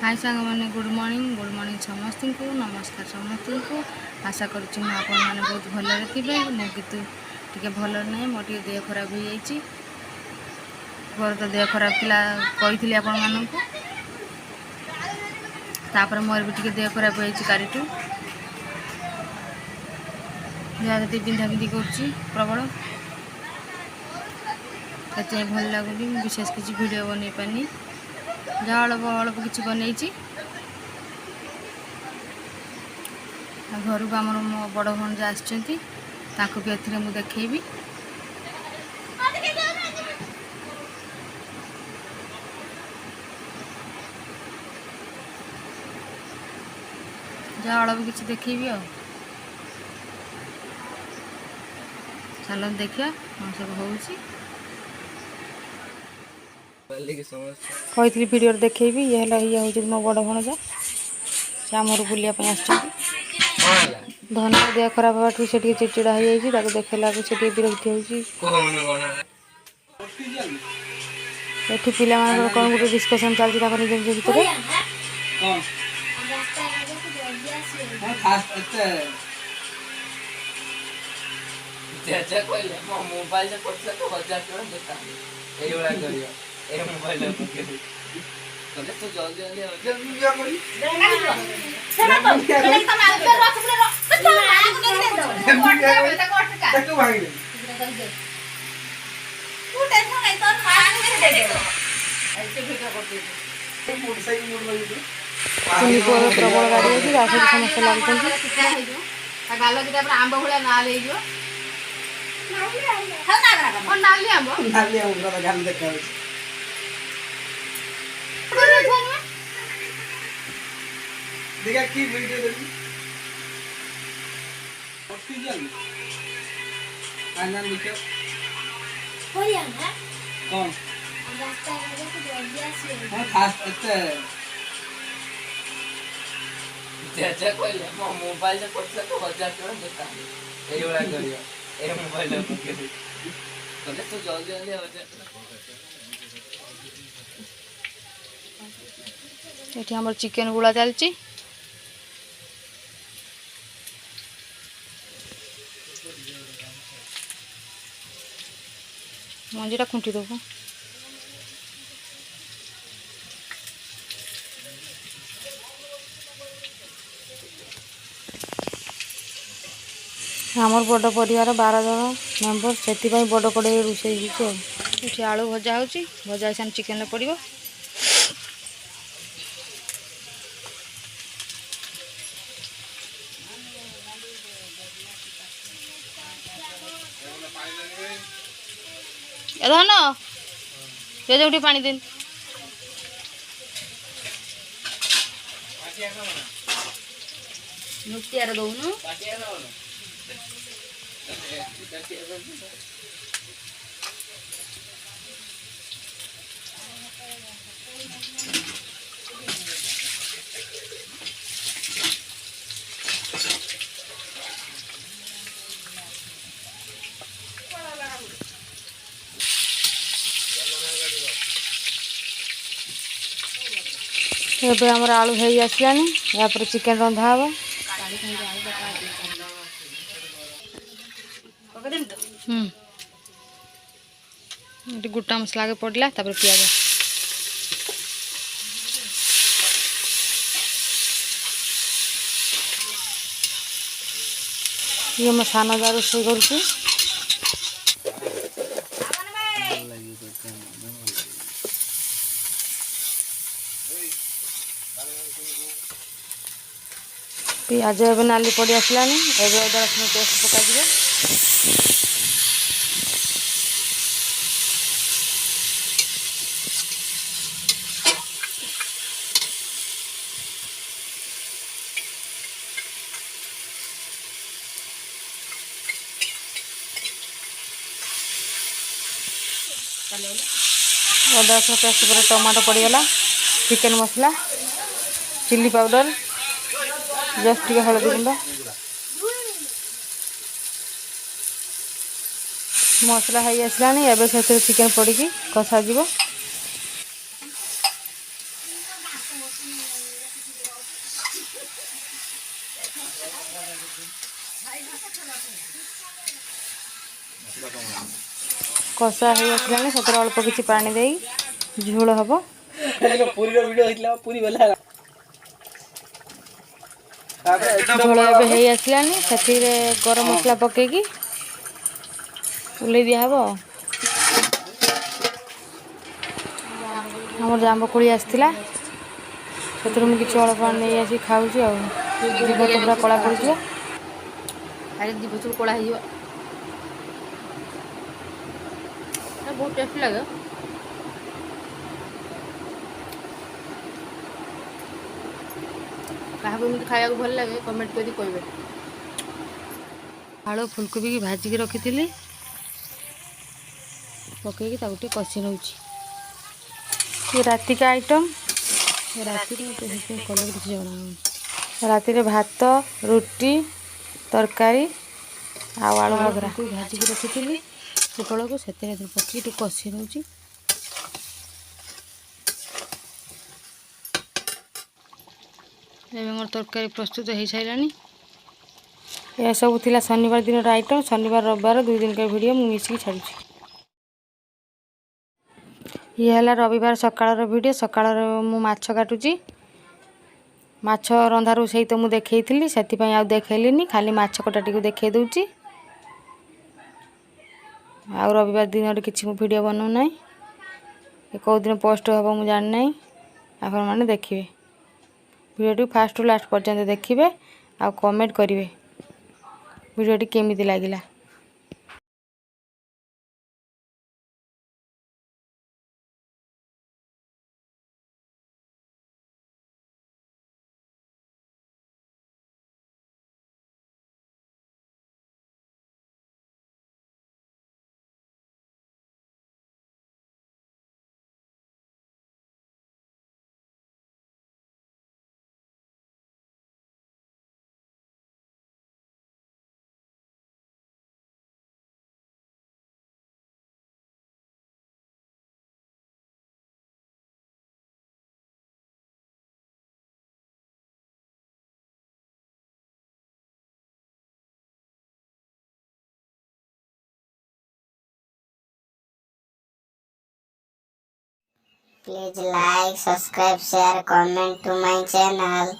हाय सांग मैंने good morning समस्त को नमस्कार समस्त को आशा करुँच आपण मैंने बहुत भलरे थे मुझे टी भल ना मोर देह खराब हो जाइए घर तो देह खराब थिला कही आपण मानक तापर मोर भी टी देह खराब हो कारिठू जहाँ पिंधा पिंधि कर प्रबल से भल लगुनि विशेष किसी वीडियो बन पानी जहाँ अल्प किसी बनई घर को आम मो बड़ भणजा आसको भी एथि मुझे देखी जहाँ अल्प किसी देखी आ चल देखिया कौन सब हो कही वीडियो देखेबी ये हूँ मो बड़ भणजा से आम घर बुलापी आस धन देह खराब होगा से चिड़चिड़ा हो जाए देखला से विरक्ति होती पिला कौन गोटे डिस्कसन चलती निज निज भितर मोबाइल तो जल्दी प्रबल गाड़ी अच्छी समस्त लगुच आंब भाया ना देखा की वीडियो देखी आना लिखो होया ना कौन रास्ता वाले को जल्दी आसे हां खास अच्छा चाचा कहले मो मोबाइल से पड़छ तो 1000 टका देता एई वाला करियो ए मोबाइल पके कहले तो जल्दी जल्दी 1000 एठी हमर चिकन गुळा चलची मंजीटा खुंटी देव आमर बड़ परिवार 12 जन मेम्बर से बड़ कड़े रोषे ये आलू भजा हो भजा सान चिकेन पड़ो धन ये जो पानी दिन नुक्तियार दौनु एवं आलू हो आसलानी या चिकेन रंधा हे गोटा मसला के पड़ला पियाज ये मैं सान जा रोषे कर पियाज ए नाली पड़ आसलानी अदा रसुण पेस्ट पकाଯିବ अदा रसुण पेस्ट पर टमाटो पड़गला चिकेन मसला चिल्ली पाउडर जस्ट टे हलदी गुंड मसला हो आसलानी एवं से चिकेन पड़ी कषा कषा हो आसलानी से अल्प किसी पानी दे झोल हम झोल ए आसलानी से गरम मसला पकईकी उल्ले दिहब आम जाम्ब कोली आसला से मुझे अल्प नहीं आसी खाऊँ जीभ तो पूरा कला पड़ अरे जीभ सब कला हो बहुत टेस्ट लगे क्या एमती खाया भल लगे कमेंट कर कहे आलू फुलकोबी की भाजिक रखी थी पकईकी गोटे कषि नौ ये राति का आइटम राति कलर किसी जना राति भात रुटी तरकारी आलू भगरा भाजिक रखी थी पोटल को से पकई टे कषि नौ मोर तरकारी प्रस्तुत हो सारानी यह सब थिला शनिवार दिन आइटम शनिवार रविवार 2 दिन का वीडियो मुझे मिसिक छाड़ी ये है रविवार सकाळ वीडियो सकाळ मु माछ काटुची माछ रंधा रोसई तो मुझे देखी से देखली खाली माछ कटाटी को देखे दूची आ रविवार दिन किसी वीडियो बनाऊ ना कौ दिन पोस्ट हम मुझे जान ना आपण मैंने देखिए वीडियो फास्ट लास्ट पर्यंत देखिए आ कमेंट करेंगे वीडियो केमिति लागिला। Please like, subscribe, share, comment to my channel.